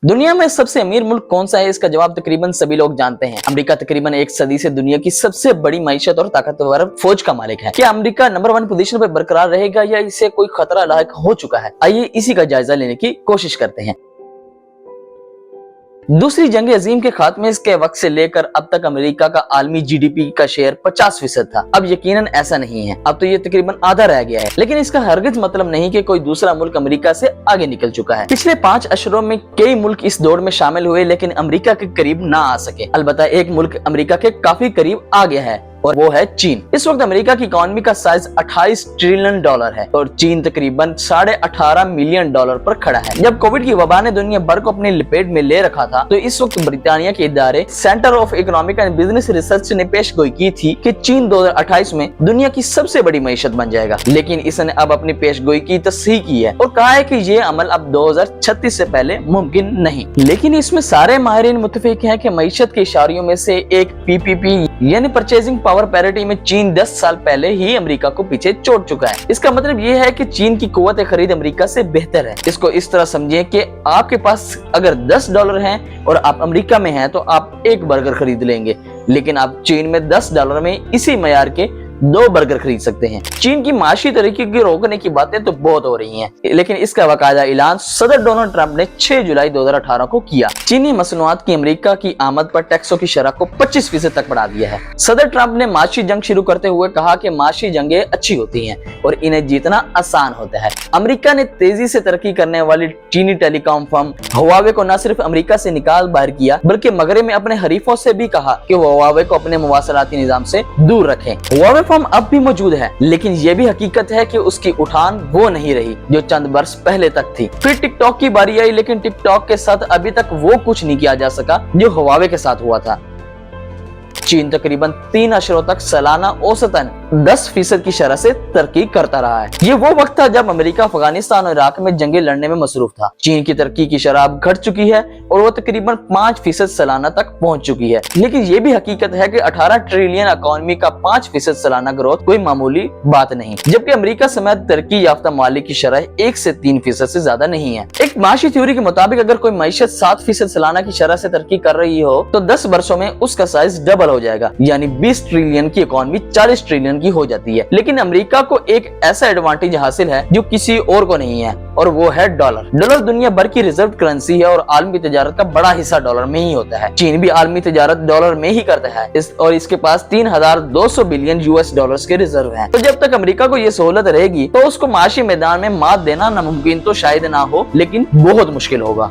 दुनिया में सबसे अमीर मुल्क कौन सा है? इसका जवाब तकरीबन सभी लोग जानते हैं। अमेरिका तकरीबन एक सदी से दुनिया की सबसे बड़ी मईशत और ताकतवर फौज का मालिक है। क्या अमेरिका नंबर 1 पोजीशन पर बरकरार रहेगा या इसे कोई खतरा लायक हो चुका है? आइए इसी का जायजा लेने की कोशिश करते हैं। दूसरी जंग अजीम के खात्मे के वक्त से लेकर अब तक अमेरिका का आलमी जीडीपी का शेयर 50% था। अब यकीनन ऐसा नहीं है, अब तो ये तकरीबन आधा रह गया है। लेकिन इसका हरगिज मतलब नहीं कि कोई दूसरा मुल्क अमेरिका से आगे निकल चुका है। पिछले 5 अशरों में कई मुल्क इस दौड़ में शामिल हुए लेकिन अमेरिका के करीब ना आ सके। अलबत्ता एक मुल्क अमेरिका के काफी करीब आ गया है और वो है चीन। इस वक्त अमेरिका की इकोनॉमी का साइज 28 ट्रिलियन डॉलर है और चीन तकरीबन 18.5 मिलियन डॉलर पर खड़ा है। जब कोविड की वबा ने दुनिया भर को अपनी लपेट में ले रखा था तो इस वक्त ब्रिटानिया के इदारे centre of economic and business research ने पेशगोई की थी कि चीन 2028 में दुनिया की सबसे बड़ी मईशत बन जाएगा। लेकिन इसने अब अपनी पेशगोई की तस्हीह की है और कहा है कि ये अमल अब 2036 से पहले मुमकिन नहीं। लेकिन इसमें सारे माहिरीन मुत्तफिक हैं कि मईशत के इशारियों में से एक पीपीपी यानी परचेजिंग पावर पैरिटी में चीन 10 साल पहले ही अमेरिका को पीछे छोड़ चुका है। इसका मतलब ये है कि चीन की कुव्वत खरीद अमेरिका से बेहतर है। इसको इस तरह समझिए कि आपके पास अगर $10 हैं और आप अमेरिका में हैं तो आप एक बर्गर खरीद लेंगे, लेकिन आप चीन में $10 में इसी मयार के 2 बर्गर खरीद सकते हैं। चीन की माशी तरीके को रोकने की बातें तो बहुत हो रही हैं, लेकिन इसका बाकायदा ऐलान सदर डोनाल्ड ट्रंप ने 6 जुलाई 2018 को किया। चीनी मसनूआत की अमेरिका की आमद पर टैक्सों की शरह को 25% तक बढ़ा दिया है। सदर ट्रंप ने माशी जंग शुरू करते हुए कहा कि माशी जंगें अच्छी होती हैं और इन्हें जीतना आसान होता है। अमेरिका ने तेजी से तरक्की करने वाली चीनी टेलीकॉम फर्म हुआवे को न सिर्फ अमेरिका से निकाल बाहर किया बल्कि मगरे में अपने हरीफों से भी कहा कि वो हुआवे को अपने मवासलाती निजाम से दूर रखें। हुआवे फर्म अब भी मौजूद है, लेकिन ये भी हकीकत है कि उसकी उठान वो नहीं रही जो चंद बरस पहले तक थी। फिर टिकटॉक की बारी आई, लेकिन टिकटॉक के साथ अभी तक वो कुछ नहीं किया जा सका जो हुआवे के साथ हुआ था। चीन तकरीबन 3 अशरों तक सालाना औसतन 10% की शरह से तरक्की करता रहा है। ये वो वक्त था जब अमेरिका अफगानिस्तान और इराक में जंगें लड़ने में मसरूफ था। चीन की तरक्की की शरह अब घट चुकी है और वो तकरीबन 5% सालाना तक पहुंच चुकी है। लेकिन ये भी हकीकत है कि 18 ट्रिलियन इकोनॉमी का 5% सालाना ग्रोथ कोई मामूली बात नहीं, जबकि अमेरिका समेत तरक्की याफ्ता मालिक की शरह 1 से 3% से ज्यादा नहीं है। एक माशी थ्योरी के मुताबिक अगर कोई मईशत 7% सालाना की शरह से तरक्की कर रही हो तो 10 वर्षों में उसका साइज डबल हो जाएगा, यानी 20 ट्रिलियन की इकोनॉमी 40 ट्रिलियन की हो जाती है। लेकिन अमेरिका को एक ऐसा एडवांटेज हासिल है जो किसी और को नहीं है और वो है डॉलर। डॉलर दुनिया भर की रिजर्व करेंसी है और आलमी तिजारत का बड़ा हिस्सा डॉलर में ही होता है। चीन भी आलमी तिजारत डॉलर में ही करता है और इसके पास 3200 बिलियन US डॉलर्स के रिजर्व हैं। तो जब तक अमेरिका को ये सहूलत रहेगी तो उसको माशी मैदान में मात देना नामुमकिन तो शायद ना हो, लेकिन बहुत मुश्किल होगा।